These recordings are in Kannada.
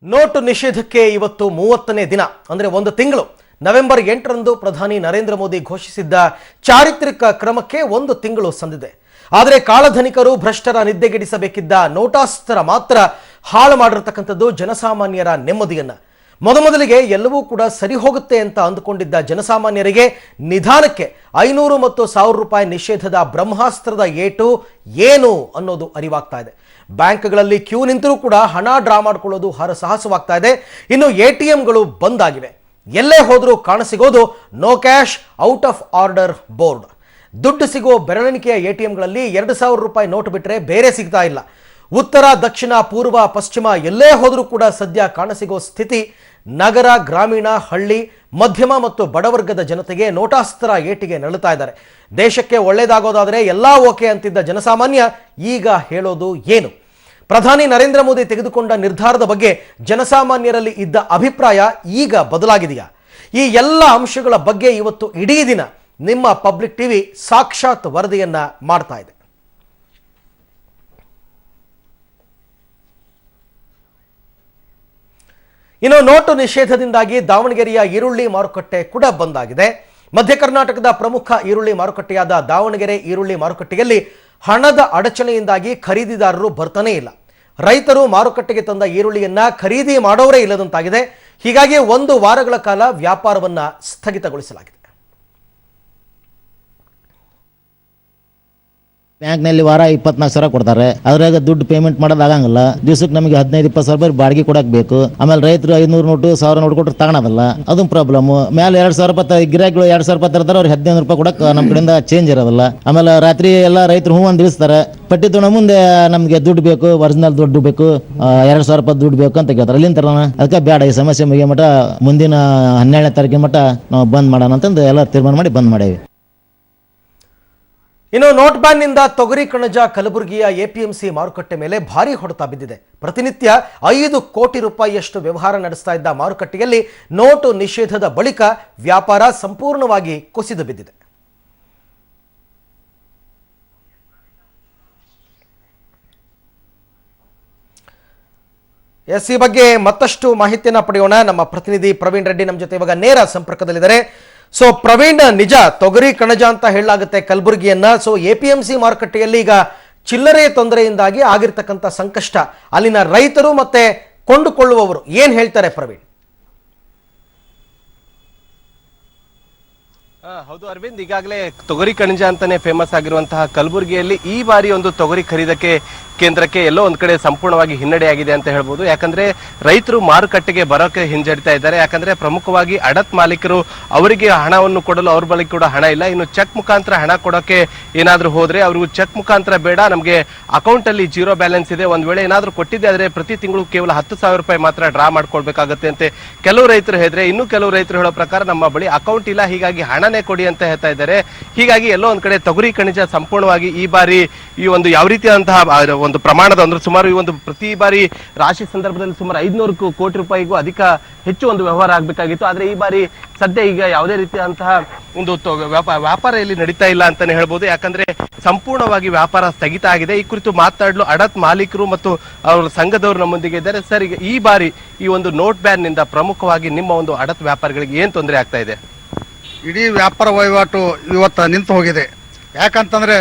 ನೋಟು ನಿಷೇಧಕ್ಕೆ ಇವತ್ತು 30ನೇ ದಿನ ಅಂದರೆ ಒಂದು ತಿಂಗಳು. ನವೆಂಬರ್ 8ರಂದು ಪ್ರಧಾನಿ ನರೇಂದ್ರ ಮೋದಿ ಘೋಷಿಸಿದ್ದ ಚಾರಿತ್ರಿಕ ಕ್ರಮಕ್ಕೆ ಒಂದು ತಿಂಗಳು ಸಂದಿದೆ. ಆದರೆ ಕಾಳಧನಿಕರು ಭ್ರಷ್ಟರ ನಿದ್ದೆಗೆಡಿಸಬೇಕಿದ್ದ ನೋಟಾಸ್ತ್ರ ಮಾತ್ರ ಹಾಳು ಮಾಡಿರತಕ್ಕಂಥದ್ದು ಜನಸಾಮಾನ್ಯರ ನೆಮ್ಮದಿಯನ್ನ. ಮೊದಲಿಗೆ ಎಲ್ಲವೂ ಕೂಡ ಸರಿ ಹೋಗುತ್ತೆ ಅಂತ ಅಂದುಕೊಂಡಿದ್ದ ಜನಸಾಮಾನ್ಯರಿಗೆ ನಿಧಾನಕ್ಕೆ 500 ಮತ್ತು 1000 ರೂಪಾಯಿ ನಿಷೇಧದ ಬ್ರಹ್ಮಾಸ್ತ್ರದ ಏಟು ಏನು ಅನ್ನೋದು ಅರಿವಾಗ್ತಾ ಇದೆ. ಬ್ಯಾಂಕ್ಗಳಲ್ಲಿ ಕ್ಯೂ ನಿಂತರೂ ಕೂಡ ಹಣ ಡ್ರಾ ಮಾಡಿಕೊಳ್ಳೋದು ಹರಸಾಹಸವಾಗ್ತಾ ಇದೆ. ಇನ್ನು ಎಟಿಎಂಗಳು ಬಂದ್ ಆಗಿವೆ. ಎಲ್ಲೇ ಹೋದರೂ ಕಾಣಸಿಗೋದು no cash out of order board. ದುಡ್ಡು ಸಿಗೋ ಬೆರಳೆಣಿಕೆಯ ಎಟಿಎಂಗಳಲ್ಲಿ 2000 ರೂಪಾಯಿ ನೋಟ್ ಬಿಟ್ಟರೆ ಬೇರೆ ಸಿಗ್ತಾ ಇಲ್ಲ. ಉತ್ತರ, ದಕ್ಷಿಣ, ಪೂರ್ವ, ಪಶ್ಚಿಮ ಎಲ್ಲೇ ಹೋದರೂ ಕೂಡ ಸದ್ಯ ಕಾಣಸಿಗೋ ಸ್ಥಿತಿ. ನಗರ, ಗ್ರಾಮೀಣ, ಹಳ್ಳಿ, ಮಧ್ಯಮ ಮತ್ತು ಬಡವರ್ಗದ ಜನತೆಗೆ ನೋಟಾಸ್ತ್ರ ಏಟಿಗೆ ನರಳುತ್ತಾ ಇದ್ದಾರೆ. ದೇಶಕ್ಕೆ ಒಳ್ಳೆಯದಾಗೋದಾದರೆ ಎಲ್ಲ ಓಕೆ ಅಂತಿದ್ದ ಜನಸಾಮಾನ್ಯ ಈಗ ಹೇಳೋದು ಏನು? ಪ್ರಧಾನಿ ನರೇಂದ್ರ ಮೋದಿ ತೆಗೆದುಕೊಂಡ ನಿರ್ಧಾರದ ಬಗ್ಗೆ ಜನಸಾಮಾನ್ಯರಲ್ಲಿ ಇದ್ದ ಅಭಿಪ್ರಾಯ ಈಗ ಬದಲಾಗಿದೆಯಾ? ಈ ಎಲ್ಲ ಅಂಶಗಳ ಬಗ್ಗೆ ಇವತ್ತು ಇಡೀ ದಿನ ನಿಮ್ಮ ಪಬ್ಲಿಕ್ ಟಿವಿ ಸಾಕ್ಷಾತ್ ವರದಿಯನ್ನ ಮಾಡ್ತಾ ಇದೆ. ಇನ್ನು ನೋಟು ನಿಷೇಧದಿಂದಾಗಿ ದಾವಣಗೆರೆಯ ಈರುಳ್ಳಿ ಮಾರುಕಟ್ಟೆ ಕೂಡ ಬಂದಾಗಿದೆ. ಮಧ್ಯ ಕರ್ನಾಟಕದ ಪ್ರಮುಖ ಈರುಳ್ಳಿ ಮಾರುಕಟ್ಟೆಯಾದ ದಾವಣಗೆರೆ ಈರುಳ್ಳಿ ಮಾರುಕಟ್ಟೆಯಲ್ಲಿ ಹಣದ ಅಡಚಣೆಯಿಂದಾಗಿ ಖರೀದಿದಾರರು ಬರ್ತಾನೇ ಇಲ್ಲ. ರೈತರು ಮಾರುಕಟ್ಟೆಗೆ ತಂದ ಈರುಳ್ಳಿಯನ್ನ ಖರೀದಿ ಮಾಡೋರೇ ಇಲ್ಲದಂತಾಗಿದೆ. ಹೀಗಾಗಿ 1 ವಾರಗಳ ಕಾಲ ವ್ಯಾಪಾರವನ್ನ ಸ್ಥಗಿತಗೊಳಿಸಲಾಗಿದೆ. ಬ್ಯಾಂಕ್ನಲ್ಲಿ ವಾರ 24 ಸಾವಿರ ಕೊಡ್ತಾರೆ. ಅದ್ರಾಗ ದುಡ್ಡು ಪೇಮೆಂಟ್ ಮಾಡೋದಾಗಂಗಿಲ್ಲ. ದಿವಸಕ್ಕೆ ನಮಗೆ 15-20 ಸಾವಿರ ರೂಪಾಯಿ ಬಾಡಿಗೆ ಕೊಡಕ್ ಬೇಕು. ಆಮೇಲೆ ರೈತರು 500 ನೋಟು 1000 ನೋಟ್ ಕೊಟ್ಟರೆ ತಗೊಳೋದಲ್ಲ, ಅದೊಂದು ಪ್ರಾಬ್ಲಮ್. ಮೇಲೆ 2000 ರೂಪಾಯಿ ಗಿರಾಕಿಗಳು 2000 ರೂಪಾಯಿ ತರ್ತಾರೆ, ಅವ್ರಿಗೆ 15 ರೂಪಾಯಿ ಕೊಡಕ್ ನಮ್ಮ ಕಡೆಯಿಂದ ಚೇಂಜ್ ಇರೋದಿಲ್ಲ. ಆಮೇಲೆ ರಾತ್ರಿ ಎಲ್ಲ ರೈತರು ಹೂ ಅಂತ ತಿಳಿಸ್ತಾರೆ. ಪಟ್ಟಿ ತೊಗೊಂಡು ಮುಂದೆ ನಮಗೆ ದುಡ್ಡು ಬೇಕು, ಒರಿಜಿನಲ್ ದುಡ್ಡು ಬೇಕು, 2000 ರೂಪಾಯಿ ದುಡ್ಡು ಬೇಕು ಅಂತ ಕೇಳ್ತಾರೆ. ಅಲ್ಲಿಂದ ತರೋಣ. ಅದಕ್ಕೆ ಬೇಡ, ಈ ಸಮಸ್ಯೆ ಮುಗಿಯ ಮಟ್ಟ ಮುಂದಿನ 12ನೇ ತಾರೀಕಿನ ಮಟ್ಟ ನಾವು ಬಂದ್ ಮಾಡೋಣ ಅಂತಂದು ಎಲ್ಲ ತೀರ್ಮಾನ ಮಾಡಿ ಬಂದ್ ಮಾಡೇವಿ. ಇನ್ನು ನೋಟ್ ಬ್ಯಾನ್ ನಿಂದ ತೊಗರಿ, ಕಣಜ, ಕಲಬುರಗಿಯ ಎಪಿಎಂಸಿ ಮಾರುಕಟ್ಟೆ ಮೇಲೆ ಭಾರಿ ಹೊಡೆತ ಬಿದ್ದಿದೆ. ಪ್ರತಿನಿತ್ಯ 5 ಕೋಟಿ ರೂಪಾಯಿಯಷ್ಟು ವ್ಯವಹಾರ ನಡೆಸ್ತಾ ಇದ್ದ ಮಾರುಕಟ್ಟೆಯಲ್ಲಿ ನೋಟು ನಿಷೇಧದ ಬಳಿಕ ವ್ಯಾಪಾರ ಸಂಪೂರ್ಣವಾಗಿ ಕುಸಿದು ಬಿದ್ದಿದೆ. ಈ ಬಗ್ಗೆ ಮತ್ತಷ್ಟು ಮಾಹಿತಿಯನ್ನ ಪಡೆಯೋಣ. ನಮ್ಮ ಪ್ರತಿನಿಧಿ ಪ್ರವೀಣ್ ರೆಡ್ಡಿ ನಮ್ಮ ಜೊತೆ ಇವಾಗ ನೇರ ಸಂಪರ್ಕದಲ್ಲಿದ್ದಾರೆ. ಸೊ ಪ್ರವೀಣ್, ನಿಜ ತೊಗರಿ, ಕಣಜ ಅಂತ ಹೇಳಲಾಗುತ್ತೆ ಕಲಬುರಗಿಯನ್ನ. ಸೊ ಎಪಿಎಂಸಿ ಮಾರುಕಟ್ಟೆಯಲ್ಲಿ ಈಗ ಚಿಲ್ಲರೆ ತೊಂದರೆಯಿಂದಾಗಿ ಆಗಿರ್ತಕ್ಕಂಥ ಸಂಕಷ್ಟ ಅಲ್ಲಿನ ರೈತರು ಮತ್ತೆ ಕೊಂಡುಕೊಳ್ಳುವವರು ಏನ್ ಹೇಳ್ತಾರೆ ಪ್ರವೀಣ್? ಹೌದು ಅರವಿಂದ್, ಈಗಾಗಲೇ ತೊಗರಿ ಕಣಜ ಅಂತಾನೆ ಫೇಮಸ್ ಆಗಿರುವಂತಹ ಕಲಬುರಗಿಯಲ್ಲಿ ಈ ಬಾರಿ ಒಂದು ತೊಗರಿ ಖರೀದಕ್ಕೆ ಕೇಂದ್ರಕ್ಕೆ ಎಲ್ಲೋ ಒಂದ್ ಕಡೆ ಸಂಪೂರ್ಣವಾಗಿ ಹಿನ್ನಡೆಯಾಗಿದೆ ಅಂತ ಹೇಳ್ಬೋದು. ಯಾಕಂದ್ರೆ ರೈತರು ಮಾರುಕಟ್ಟೆಗೆ ಬರೋಕೆ ಹಿಂಜರಿತಾ ಇದ್ದಾರೆ. ಯಾಕಂದ್ರೆ ಪ್ರಮುಖವಾಗಿ ಅಡತ್ ಮಾಲೀಕರು ಅವರಿಗೆ ಹಣವನ್ನು ಕೊಡಲು ಅವ್ರ ಬಳಿ ಕೂಡ ಹಣ ಇಲ್ಲ. ಇನ್ನು ಚೆಕ್ ಮುಖಾಂತರ ಹಣ ಕೊಡೋಕೆ ಏನಾದ್ರೂ ಹೋದ್ರೆ ಅವ್ರಿಗೂ ಚೆಕ್ ಮುಖಾಂತರ ಬೇಡ, ನಮಗೆ ಅಕೌಂಟ್ ಅಲ್ಲಿ 0 ಬ್ಯಾಲೆನ್ಸ್ ಇದೆ, ಒಂದ್ ವೇಳೆ ಏನಾದ್ರೂ ಕೊಟ್ಟಿದ್ದೆ ಆದ್ರೆ ಪ್ರತಿ ತಿಂಗಳು ಕೇವಲ 10,000 ರೂಪಾಯಿ ಮಾತ್ರ ಡ್ರಾ ಮಾಡ್ಕೊಳ್ಬೇಕಾಗತ್ತೆ ಅಂತ ಕೆಲವು ರೈತರು ಹೇಳಿದ್ರೆ, ಇನ್ನು ಕೆಲವು ರೈತರು ಹೇಳೋ ಪ್ರಕಾರ ನಮ್ಮ ಬಳಿ ಅಕೌಂಟ್ ಇಲ್ಲ, ಹೀಗಾಗಿ ಹಣನೇ ಕೊಡಿ ಅಂತ ಹೇಳ್ತಾ ಇದ್ದಾರೆ. ಹೀಗಾಗಿ ಎಲ್ಲೋ ಒಂದ್ ಕಡೆ ತೊಗರಿ ಕಣಜ ಸಂಪೂರ್ಣವಾಗಿ ಈ ಬಾರಿ ಈ ಒಂದು ಯಾವ ರೀತಿಯಾದಂತಹ ಒಂದು ಪ್ರಮಾಣದ ಅಂದ್ರೆ ಸುಮಾರು ಈ ಒಂದು ಪ್ರತಿ ಬಾರಿ ರಾಶಿ ಸಂದರ್ಭದಲ್ಲಿ ಸುಮಾರು 500 ಕೋಟಿ ರೂಪಾಯಿಗೂ ಹೆಚ್ಚು ಒಂದು ವ್ಯವಹಾರ ಆಗ್ಬೇಕಾಗಿತ್ತು. ಆದ್ರೆ ಈ ಬಾರಿ ಸದ್ಯ ಈಗ ಯಾವುದೇ ರೀತಿಯಾದಂತಹ ಒಂದು ವ್ಯಾಪಾರ ಇಲ್ಲಿ ನಡೀತಾ ಇಲ್ಲ ಅಂತಾನೆ ಹೇಳ್ಬೋದು. ಯಾಕಂದ್ರೆ ಸಂಪೂರ್ಣವಾಗಿ ವ್ಯಾಪಾರ ಸ್ಥಗಿತ ಆಗಿದೆ. ಈ ಕುರಿತು ಮಾತಾಡಲು ಅಡತ್ ಮಾಲೀಕರು ಮತ್ತು ಅವರ ಸಂಘದವರು ನಮ್ಮೊಂದಿಗೆ ಇದ್ದಾರೆ. ಸರ್, ಈಗ ಈ ಬಾರಿ ಈ ಒಂದು ನೋಟ್ ಬ್ಯಾನ್ ನಿಂದ ಪ್ರಮುಖವಾಗಿ ನಿಮ್ಮ ಒಂದು ಅಡತ್ ವ್ಯಾಪಾರಿಗಳಿಗೆ ಏನ್ ತೊಂದರೆ ಆಗ್ತಾ ಇದೆ? ಇಡೀ ವ್ಯಾಪಾರ ವಹಿವಾಟು ಇವತ್ತು ನಿಂತು ಹೋಗಿದೆ. ಯಾಕಂತಂದ್ರೆ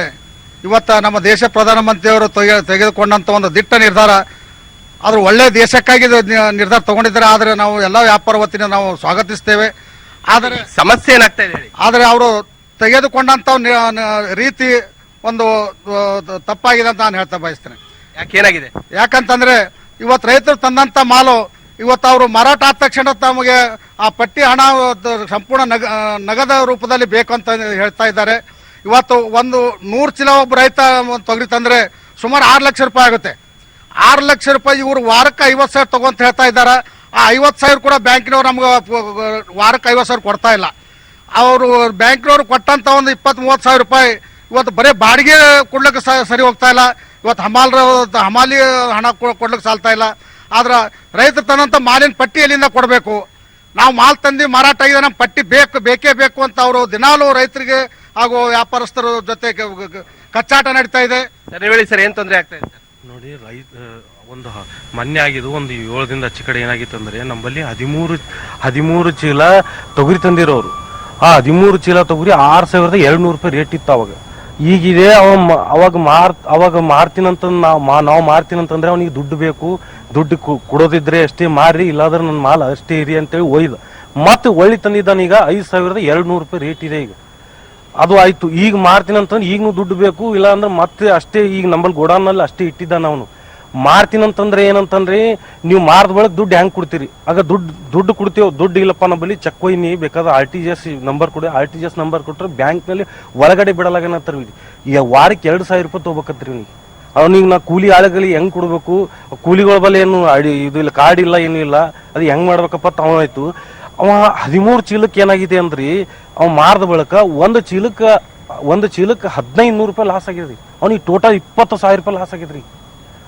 ಇವತ್ತು ನಮ್ಮ ದೇಶ ಪ್ರಧಾನಮಂತ್ರಿಯವರು ತೆಗೆದುಕೊಂಡಂತ ಒಂದು ದಿಟ್ಟ ನಿರ್ಧಾರ, ಆದ್ರೂ ಒಳ್ಳೆ ದೇಶಕ್ಕಾಗಿ ನಿರ್ಧಾರ ತಗೊಂಡಿದ್ದಾರೆ. ಆದರೆ ನಾವು ಎಲ್ಲ ವ್ಯಾಪಾರ ವತಿಯಿಂದ ನಾವು ಸ್ವಾಗತಿಸ್ತೇವೆ. ಆದರೆ ಸಮಸ್ಯೆ ಏನಾಗ್ತಾ ಇದೆ? ಆದರೆ ಅವರು ತೆಗೆದುಕೊಂಡಂತ ರೀತಿ ಒಂದು ತಪ್ಪಾಗಿದೆ ಅಂತ ನಾನು ಹೇಳ್ತಾ ಬಯಸ್ತೇನೆ. ಯಾಕೇನಾಗಿದೆ? ಯಾಕಂತಂದ್ರೆ ಇವತ್ತು ರೈತರು ತಂದಂತ ಮಾಲು ಇವತ್ತು ಅವರು ಮಾರಾಟ ಆದ ತಕ್ಷಣ ತಮಗೆ ಆ ಪಟ್ಟಿ ಹಣ ಸಂಪೂರ್ಣ ನಗದ ರೂಪದಲ್ಲಿ ಬೇಕು ಅಂತ ಹೇಳ್ತಾ ಇದ್ದಾರೆ. ಇವತ್ತು 100 ಚೀಲ ಒಬ್ಬ ರೈತ ತೊಗರಿ ತಂದ್ರೆ ಸುಮಾರು 6 ಲಕ್ಷ ರೂಪಾಯಿ ಆಗುತ್ತೆ. 6 ಲಕ್ಷ ರೂಪಾಯಿ ಇವರು ವಾರಕ್ಕೆ 50 ಸಾವಿರ ತಗೊಂತ ಹೇಳ್ತಾ ಇದ್ದಾರೆ. ಆ 50 ಸಾವಿರ ಕೂಡ ಬ್ಯಾಂಕಿನವ್ರು ನಮ್ಗೆ ವಾರಕ್ಕೆ 50 ಸಾವಿರ ಕೊಡ್ತಾ ಇಲ್ಲ. ಅವರು ಬ್ಯಾಂಕಿನವ್ರು ಕೊಟ್ಟಂತ ಒಂದು 20-30 ಸಾವಿರ ರೂಪಾಯಿ ಇವತ್ತು ಬರೀ ಬಾಡಿಗೆ ಕೊಡ್ಲಿಕ್ಕೆ ಸರಿ ಹೋಗ್ತಾ ಇಲ್ಲ. ಇವತ್ತು ಹಮಾಲಿ ಹಣ ಕೊಡ್ಲಿಕ್ಕೆ ಸಾಲ್ತಾ ಇಲ್ಲ. ಆದ್ರೆ ರೈತರು ತಂದಂತ ಮಾಲಿನ ಪಟ್ಟಿ ಎಲ್ಲಿಂದ ಕೊಡಬೇಕು? ನಾವು ಮಾಲ್ ತಂದು ಮಾರಾಟ ಆಗಿದೆ, ನಮ್ಮ ಪಟ್ಟಿ ಬೇಕೇ ಬೇಕು ಅಂತ ಅವರು ದಿನಾಲೂ ರೈತರಿಗೆ ಹಾಗೂ ವ್ಯಾಪಾರಸ್ಥರ ಜೊತೆ ಕಚ್ಚಾಟ ನಡೀತಾ ಇದೆ. ಸರ್, ಏನ್ ತೊಂದರೆ ಆಗ್ತಾ ಇದೆ? ನೋಡಿ, ಒಂದು ಮೊನ್ನೆ ಆಗಿದ್ದು ಒಂದು 7 ದಿನದ ಆಚೆ ಕಡೆ ಏನಾಗಿತ್ತು ಅಂದ್ರೆ ನಮ್ಮಲ್ಲಿ 13 ಚೀಲ ತೊಗರಿ ತಂದಿರೋರು. ಆ 13 ಚೀಲ ತೊಗರಿ 6,200 ರೂಪಾಯಿ ರೇಟ್ ಇತ್ತು ಅವಾಗ. ಈಗಿದೆ ಅವಾಗ ಮಾರ್ತೀನಂತ ನಾವು ಮಾರ್ತೀನಂತಂದ್ರೆ ಅವನಿಗೆ ದುಡ್ಡು ಬೇಕು, ದುಡ್ಡು ಕೊಡೋದಿದ್ರೆ ಅಷ್ಟೇ ಮಾರಿ, ಇಲ್ಲಾಂದ್ರೆ ನನ್ನ ಮಾಲ್ ಅಷ್ಟೇ ಇರಿ ಅಂತೇಳಿ ಒಯ್ದ. ಮತ್ತೆ ಒಳ್ಳಿ ತಂದಿದ್ದಾನ. ಈಗ 5,200 ರೂಪಾಯಿ ರೇಟ್ ಇದೆ ಈಗ. ಅದು ಆಯ್ತು. ಈಗ ಮಾರ್ತೀನಂತಂದ್ರೆ ಈಗನೂ ದುಡ್ಡು ಬೇಕು, ಇಲ್ಲ ಅಂದ್ರೆ ಮತ್ತೆ ಅಷ್ಟೇ. ಈಗ ನಮ್ಮಲ್ಲಿ ಗೋಡಾನಲ್ಲಿ ಅಷ್ಟೇ ಇಟ್ಟಿದ್ದಾನ ಅವನು. ಮಾರ್ತೀನಂತಂದ್ರೆ ಏನಂತಂದ್ರೆ ನೀವು ಮಾರ್ದ ಬಳಕ ದುಡ್ಡು ಹೆಂಗ್ ಕೊಡ್ತೀರಿ? ಆಗ ದುಡ್ಡು ಕೊಡ್ತೀವಿ. ದುಡ್ಡು ಇಲ್ಲಪ್ಪ ನಮ್ಮಲ್ಲಿ ಚೆಕ್ ಒಯ್ನಿ, ಬೇಕಾದ್ರೆ RTGS ನಂಬರ್ ಕೊಡಿ. RTGS ನಂಬರ್ ಕೊಟ್ಟರೆ ಬ್ಯಾಂಕ್ನಲ್ಲಿ ಒಳಗಡೆ ಬಿಡಲಾಗೇನಂತಾರ. ಈಗ ವಾರಕ್ಕೆ 2,000 ರೂಪಾಯಿ ತೊಗೋಬೇಕತ್ರಿ ನೀವು. ಅವ್ನಿಗೆ ನಾ ಕೂಲಿ ಆಳುಗಳಿಗೆ ಹೆಂಗ್ ಕೊಡ್ಬೇಕು? ಕೂಲಿಗಳ ಬಳಿ ಏನು ಇದು ಇಲ್ಲ, ಕಾರ್ಡ್ ಇಲ್ಲ, ಏನೂ ಇಲ್ಲ. ಅದು ಹೆಂಗ್ ಮಾಡ್ಬೇಕಪ್ಪ ಆಯ್ತು. ಅವ 13 ಚೀಲಕ್ಕೆ ಏನಾಗಿದೆ ಅಂದ್ರಿ, ಅವ ಮಾರ್ದ ಬಳಕ ಒಂದು ಚೀಲಕ್ಕೆ 1,500 ರೂಪಾಯಿ ಲಾಸ್ ಆಗಿದ್ರಿ. ಅವ್ನಿಗೆ ಟೋಟಲ್ 20,000 ರೂಪಾಯಿ ಲಾಸ್ ಆಗಿದ್ರಿ.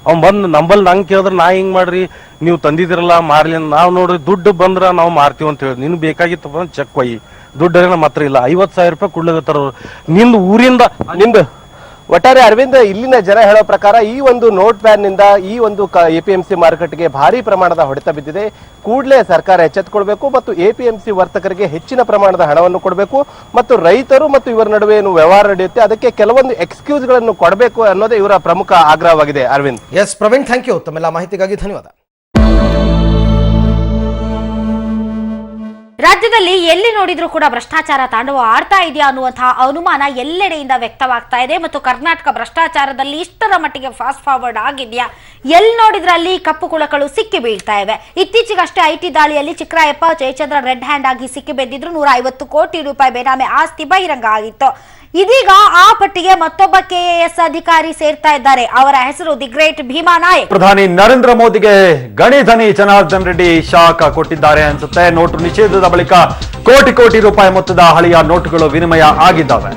ಅವ್ನು ಬಂದು ನಂಬಲ್ಲಿ ನಂಗೆ ಕೇಳಿದ್ರೆ ನಾ ಹಿಂಗ್ ಮಾಡ್ರಿ, ನೀವು ತಂದಿದಿರಲ್ಲ ಮಾರ್ಲಿ. ನಾವು ನೋಡ್ರಿ ದುಡ್ಡು ಬಂದ್ರ ನಾವು ಮಾರ್ತೀವಿ ಅಂತ ಹೇಳಿ. ನಿನ್ ಬೇಕಾಗಿತ್ತಪ್ಪ ಚೆಕ್ ಒಯ್ಯಿ, ದುಡ್ಡು ನಮ್ಮ ಹತ್ರ ಇಲ್ಲ. 50,000 ರೂಪಾಯಿ ಕೊಡ್ಲಾಗತ್ತಾರ ನಿಂದು ಊರಿಂದ. ನಿಮ್ದು ಒಟ್ಟಾರೆ ಅರವಿಂದ್, ಇಲ್ಲಿನ ಜನ ಹೇಳೋ ಪ್ರಕಾರ ಈ ಒಂದು ನೋಟ್ ಬ್ಯಾನ್ ನಿಂದ ಈ ಒಂದು APMC ಮಾರುಕಟ್ಟೆಗೆ ಭಾರಿ ಪ್ರಮಾಣದ ಹೊಡೆತ ಬಿದ್ದಿದೆ. ಕೂಡಲೇ ಸರ್ಕಾರ ಎಚ್ಚೆತ್ತುಕೊಳ್ಬೇಕು ಮತ್ತು APMC ವರ್ತಕರಿಗೆ ಹೆಚ್ಚಿನ ಪ್ರಮಾಣದ ಹಣವನ್ನು ಕೊಡಬೇಕು ಮತ್ತು ರೈತರು ಮತ್ತು ಇವರ ನಡುವೆ ಏನು ವ್ಯವಹಾರ ನಡೆಯುತ್ತೆ ಅದಕ್ಕೆ ಕೆಲವೊಂದು ಎಕ್ಸ್ಕ್ಯೂಸ್ಗಳನ್ನು ಕೊಡಬೇಕು ಅನ್ನೋದೇ ಇವರ ಪ್ರಮುಖ ಆಗ್ರಹವಾಗಿದೆ. Aravind. S Praveen, thank you. ತಮ್ಮೆಲ್ಲ ಮಾಹಿತಿಗಾಗಿ ಧನ್ಯವಾದ. ರಾಜ್ಯದಲ್ಲಿ ಎಲ್ಲಿ ನೋಡಿದ್ರೂ ಕೂಡ ಭ್ರಷ್ಟಾಚಾರ ತಾಂಡವ ಆಡ್ತಾ ಇದೆಯಾ ಅನ್ನುವಂತಹ ಅನುಮಾನ ಎಲ್ಲೆಡೆಯಿಂದ ವ್ಯಕ್ತವಾಗ್ತಾ ಇದೆ. ಮತ್ತು ಕರ್ನಾಟಕ ಭ್ರಷ್ಟಾಚಾರದಲ್ಲಿ ಇಷ್ಟರ ಮಟ್ಟಿಗೆ ಫಾಸ್ಟ್ ಫಾರ್ವರ್ಡ್ ಆಗಿದೆಯಾ? ಎಲ್ಲಿ ನೋಡಿದ್ರಲ್ಲಿ ಕಪ್ಪು ಕುಳಕಗಳು ಸಿಕ್ಕಿ ಬೀಳ್ತಾ ಇವೆ. ಇತ್ತೀಚೆಗಷ್ಟೇ IT ದಾಳಿಯಲ್ಲಿ ಚಿಕ್ಕರಾಯಪ್ಪ ಜಯಚಂದ್ರ ರೆಡ್ ಹ್ಯಾಂಡ್ ಆಗಿ ಸಿಕ್ಕಿ ಬಿದ್ದಿದ್ರು. 150 ಕೋಟಿ ರೂಪಾಯಿ ಬೇನಾಮಿ ಆಸ್ತಿ ಬಹಿರಂಗ ಆಗಿತ್ತು. ಇದೀಗ ಆ ಪಟ್ಟಿಗೆ ಮತ್ತೊಬ್ಬ KAS ಅಧಿಕಾರಿ ಸೇರ್ತಾ ಇದ್ದಾರೆ. ಅವರ ಹೆಸರು ದಿ ಗ್ರೇಟ್ ಭೀಮಾ ನಾಯಕ್. ಪ್ರಧಾನಿ ನರೇಂದ್ರ ಮೋದಿಗೆ ಗಣಿಧನಿ ಜನಾರ್ದನ್ ರೆಡ್ಡಿ ಶಾಕ್ ಕೊಟ್ಟಿದ್ದಾರೆ ಅನ್ಸುತ್ತೆ. ನೋಟು ನಿಷೇಧದ ಬಳಿಕ ಕೋಟಿ ರೂಪಾಯಿ ಮೊತ್ತದ ಹಳೆಯ ನೋಟುಗಳು ವಿನಿಮಯ ಆಗಿದ್ದಾವೆ.